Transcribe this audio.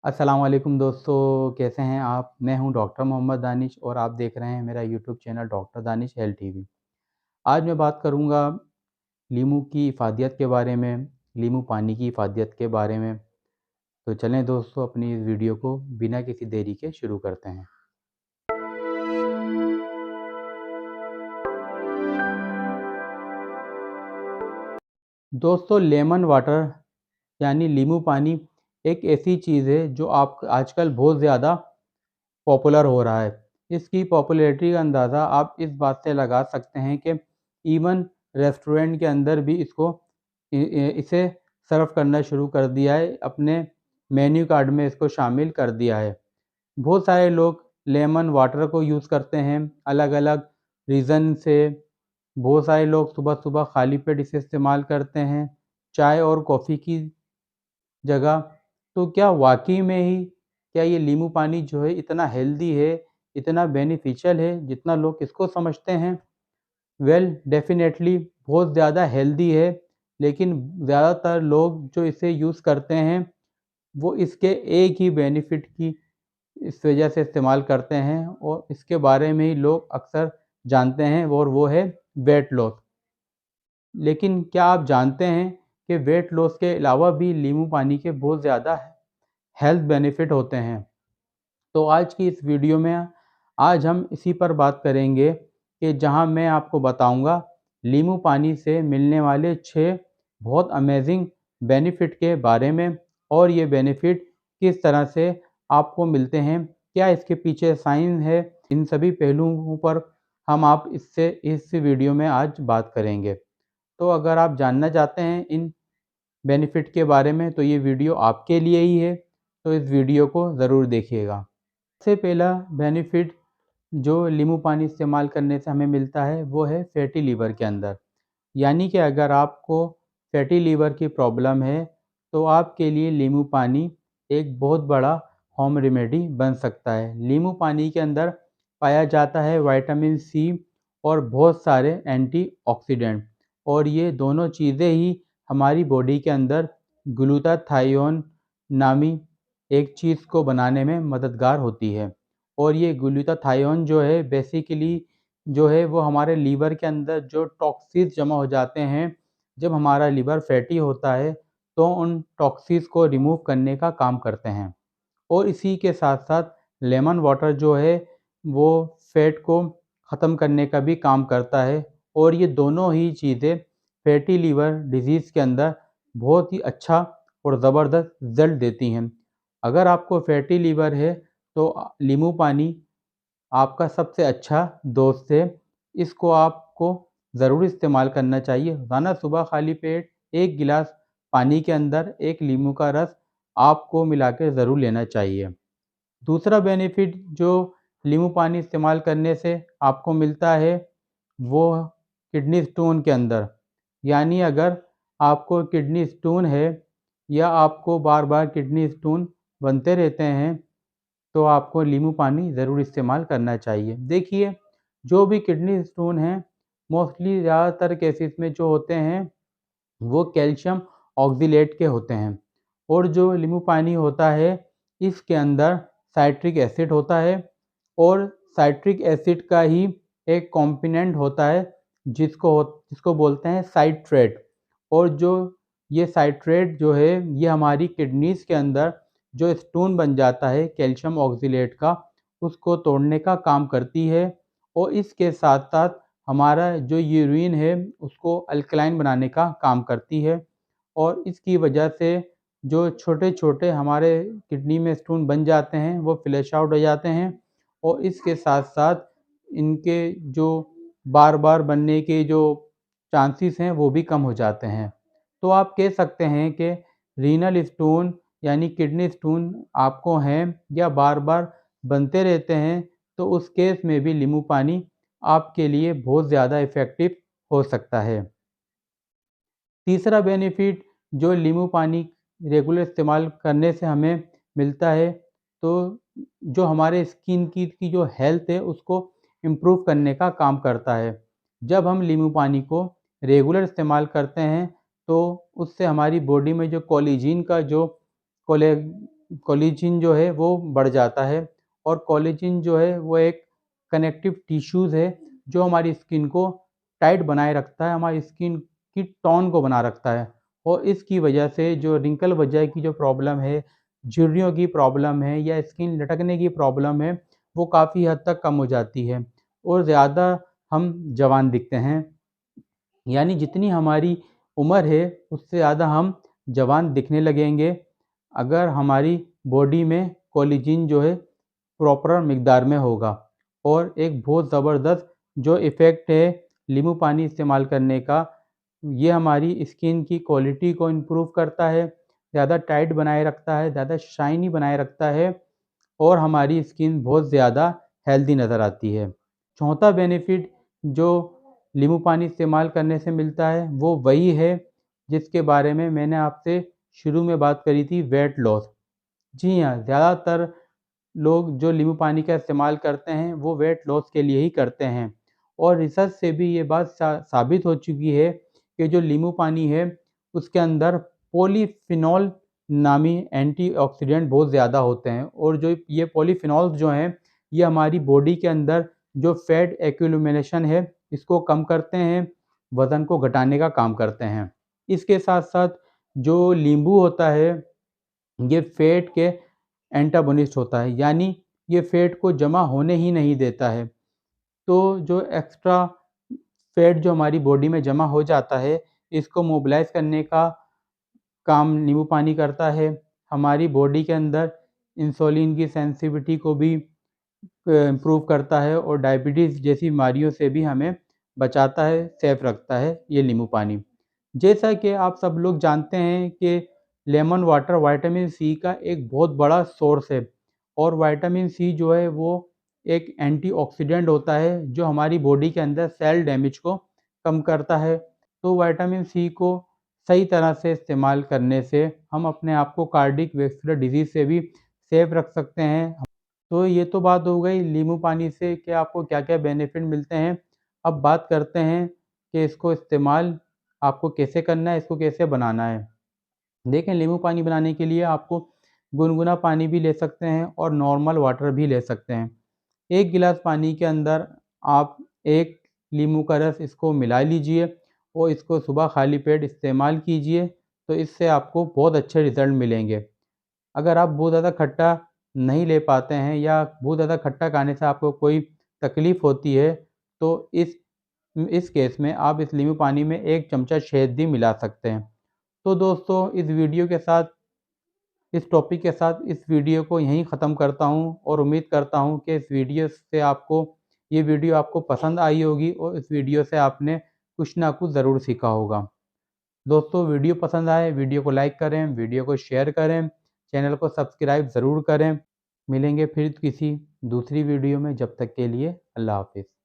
अस्सलाम वालेकुम दोस्तों, कैसे हैं आप? मैं हूं डॉक्टर मोहम्मद दानिश और आप देख रहे हैं मेरा YouTube channel doctor Danish health TV. आज मैं बात करूंगा लीमू की इफ़ादियत के बारे में, लीमू पानी की इफ़ादियत के बारे में। तो चलें दोस्तों, अपनी इस वीडियो को बिना किसी देरी के शुरू करते हैं। दोस्तों, लेमन वाटर यानी लीमू पानी एक ऐसी चीज़ है जो आप आजकल बहुत ज़्यादा पॉपुलर हो रहा है। इसकी पॉपुलैरिटी का अंदाज़ा आप इस बात से लगा सकते हैं कि इवन रेस्टोरेंट के अंदर भी इसे सर्व करना शुरू कर दिया है, अपने मेन्यू कार्ड में इसको शामिल कर दिया है। बहुत सारे लोग लेमन वाटर को यूज़ करते हैं, अलग-अलग रीज़न से। बहुत सारे लोग सुबह-सुबह खाली पेट इसे इस्तेमाल करते हैं, चाय और कॉफ़ी की जगह। तो क्या वाक़ई में ही क्या ये नींबू पानी जो है इतना हेल्दी है, इतना बेनिफिशियल है जितना लोग इसको समझते हैं? वेल डेफ़िनेटली बहुत ज़्यादा हेल्दी है, लेकिन ज़्यादातर लोग जो इसे यूज़ करते हैं, वो इसके एक ही बेनिफिट की इस वजह से इस्तेमाल करते हैं और इसके बारे में ही लोग अक्सर जानते हैं और वो है वेट लॉस। लेकिन क्या आप जानते हैं कि वेट लॉस के अलावा भी नींबू पानी के बहुत ज़्यादा हेल्थ बेनिफिट होते हैं? तो आज की इस वीडियो में आज हम इसी पर बात करेंगे कि जहां मैं आपको बताऊंगा नींबू पानी से मिलने वाले 6 बहुत अमेजिंग बेनिफिट के बारे में, और ये बेनिफिट किस तरह से आपको मिलते हैं, क्या इसके पीछे साइंस है। इन सभी पहलुओं पर हम आप इससे इस वीडियो में आज बात करेंगे। तो अगर आप जानना चाहते हैं इन बेनिफिट के बारे में तो ये वीडियो आपके लिए ही है, तो इस वीडियो को ज़रूर देखिएगा। सबसे पहला बेनिफिट जो नींबू पानी इस्तेमाल करने से हमें मिलता है वो है फैटी लीवर के अंदर। यानी कि अगर आपको फैटी लीवर की प्रॉब्लम है तो आपके लिए नींबू पानी एक बहुत बड़ा होम रेमेडी बन सकता है। नींबू पानी के अंदर पाया जाता है विटामिन सी और बहुत सारे एंटीऑक्सीडेंट, और ये दोनों चीज़ें ही हमारी बॉडी के अंदर ग्लूटाथायोन नामी एक चीज़ को बनाने में मददगार होती है। और ये ग्लूटाथायोन जो है बेसिकली जो है वो हमारे लीवर के अंदर जो टॉक्सिस जमा हो जाते हैं, जब हमारा लीवर फैटी होता है तो उन टॉक्सिस को रिमूव करने का काम करते हैं। और इसी के साथ-साथ लेमन वाटर जो है वो फैट को ख़त्म करने का भी काम करता है, और ये दोनों ही चीज़ें फैटी लीवर डिज़ीज़ के अंदर बहुत ही अच्छा और ज़बरदस्त रिज़ल्ट देती हैं। अगर आपको फैटी लीवर है तो नींबू पानी आपका सबसे अच्छा दोस्त है। इसको आपको ज़रूर इस्तेमाल करना चाहिए। रोज़ाना सुबह खाली पेट 1 गिलास पानी के अंदर 1 नींबू का रस आपको मिला के ज़रूर लेना चाहिए। दूसरा बेनिफिट जो नींबू पानी इस्तेमाल करने से आपको मिलता है वो किडनी स्टोन के अंदर। यानी अगर आपको किडनी स्टोन है या आपको बार-बार किडनी स्टोन बनते रहते हैं तो आपको नींबू पानी ज़रूर इस्तेमाल करना चाहिए। देखिए, जो भी किडनी स्टोन हैं, मोस्टली ज़्यादातर केसेस में जो होते हैं, वो कैल्शियम ऑक्ज़ेलेट के होते हैं। और जो नींबू पानी होता है, इसके अंदर साइट्रिक एसिड होता है, और साइट्रिक एसिड का ही एक कॉम्पोनेंट होता है जिसको बोलते हैं साइट्रेट। और जो ये साइट्रेट जो है, ये हमारी किडनीज़ के अंदर जो स्टोन बन जाता है कैल्शियम ऑक्ज़ेलेट का, उसको तोड़ने का काम करती है। और इसके साथ-साथ हमारा जो यूरिन है, उसको अल्कलाइन बनाने का काम करती है। और इसकी वजह से जो छोटे-छोटे हमारे किडनी में स्टोन बन जाते हैं, वो फ्लैश आउट हो जाते हैं। और इसके साथ-साथ इनके जो बार-बार बनने के जो चांसेस हैं, वो भी कम हो जाते हैं। तो आप कह सकते हैं कि रीनल स्टोन यानी किडनी स्टोन आपको हैं या बार-बार बनते रहते हैं, तो उस केस में भी नींबू पानी आपके लिए बहुत ज़्यादा इफ़ेक्टिव हो सकता है। तीसरा बेनिफिट जो नींबू पानी रेगुलर इस्तेमाल करने से हमें मिलता है, तो जो हमारे स्किन की जो हेल्थ है उसको इम्प्रूव करने का काम करता है। जब हम नींबू पानी को रेगुलर इस्तेमाल करते हैं तो उससे हमारी बॉडी में जो कोलेजन का जो कोले कोलेजन जो है वो बढ़ जाता है। और कोलेजन जो है वो एक कनेक्टिव टिश्यूज़ है जो हमारी स्किन को टाइट बनाए रखता है, हमारी स्किन की टोन को बना रखता है। और इसकी वजह से जो रिंकल वजह की जो प्रॉब्लम है, झुर्रियों की प्रॉब्लम है या स्किन लटकने की प्रॉब्लम है, वो काफ़ी हद तक कम हो जाती है और ज़्यादा हम जवान दिखते हैं। यानी जितनी हमारी उम्र है उससे ज़्यादा हम जवान दिखने लगेंगे अगर हमारी बॉडी में कोलेजन जो है प्रॉपर मिकदार में होगा। और एक बहुत ज़बरदस्त जो इफ़ेक्ट है नींबू पानी इस्तेमाल करने का, ये हमारी स्किन की क्वालिटी को इम्प्रूव करता है, ज़्यादा टाइट बनाए रखता है, ज़्यादा शाइनी बनाए रखता है और हमारी स्किन बहुत ज़्यादा हेल्दी नज़र आती है। चौथा बेनिफिट जो नींबू पानी इस्तेमाल करने से मिलता है वो वही है जिसके बारे में मैंने आपसे शुरू में बात करी थी, वेट लॉस। जी हाँ, ज़्यादातर लोग जो नींबू पानी का इस्तेमाल करते हैं वो वेट लॉस के लिए ही करते हैं। और रिसर्च से भी ये बात साबित हो चुकी है कि जो नींबू पानी है उसके अंदर पॉलीफिनॉल नामी एंटीऑक्सीडेंट बहुत ज़्यादा होते हैं और जो ये पॉलीफिनॉल्स जो हैं ये हमारी बॉडी के अंदर जो फैट एक्यूमुलेशन है इसको कम करते हैं, वज़न को घटाने का काम करते हैं। इसके साथ-साथ जो नींबू होता है ये फैट के एंटागोनिस्ट होता है, यानी ये फैट को जमा होने ही नहीं देता है। तो जो एक्स्ट्रा फैट जो हमारी बॉडी में जमा हो जाता है, इसको मोबिलाइज़ करने का काम नींबू पानी करता है। हमारी बॉडी के अंदर इंसुलिन की सेंसिटिविटी को भी इम्प्रूव करता है और डायबिटीज़ जैसी बीमारियों से भी हमें बचाता है, सेफ रखता है ये नींबू पानी। जैसा कि आप सब लोग जानते हैं कि लेमन वाटर विटामिन सी का एक बहुत बड़ा सोर्स है और विटामिन सी जो है वो एक एंटीऑक्सीडेंट होता है जो हमारी बॉडी के अंदर सेल डैमेज को कम करता है। तो विटामिन सी को सही तरह से इस्तेमाल करने से हम अपने आप को कार्डिक वैस्कुलर डिजीज़ से भी सेफ रख सकते हैं। तो ये तो बात हो गई नींबू पानी से कि आपको क्या-क्या बेनिफिट मिलते हैं। अब बात करते हैं कि इसको इस्तेमाल आपको कैसे करना है, इसको कैसे बनाना है। देखिए नींबू पानी बनाने के लिए आपको गुनगुना पानी भी ले सकते हैं और नॉर्मल वाटर भी ले सकते हैं। 1 गिलास पानी के अंदर आप 1 नींबू का रस इसको मिला लीजिए और इसको सुबह खाली पेट इस्तेमाल कीजिए, तो इससे आपको बहुत अच्छे रिज़ल्ट मिलेंगे। अगर आप बहुत ज़्यादा खट्टा नहीं ले पाते हैं या बहुत ज़्यादा खट्टा खाने से आपको कोई तकलीफ़ होती है, तो इस केस में आप इस नींबू पानी में 1 चमचा शहद भी मिला सकते हैं। तो दोस्तों इस टॉपिक के साथ इस वीडियो को यहीं ख़त्म करता हूँ और उम्मीद करता हूँ कि इस वीडियो से ये वीडियो आपको पसंद आई होगी और इस वीडियो से आपने कुछ ना कुछ ज़रूर सीखा होगा। दोस्तों वीडियो पसंद आए वीडियो को लाइक करें, वीडियो को शेयर करें, चैनल को सब्सक्राइब ज़रूर करें। मिलेंगे फिर किसी दूसरी वीडियो में, जब तक के लिए अल्लाह हाफ़िज़।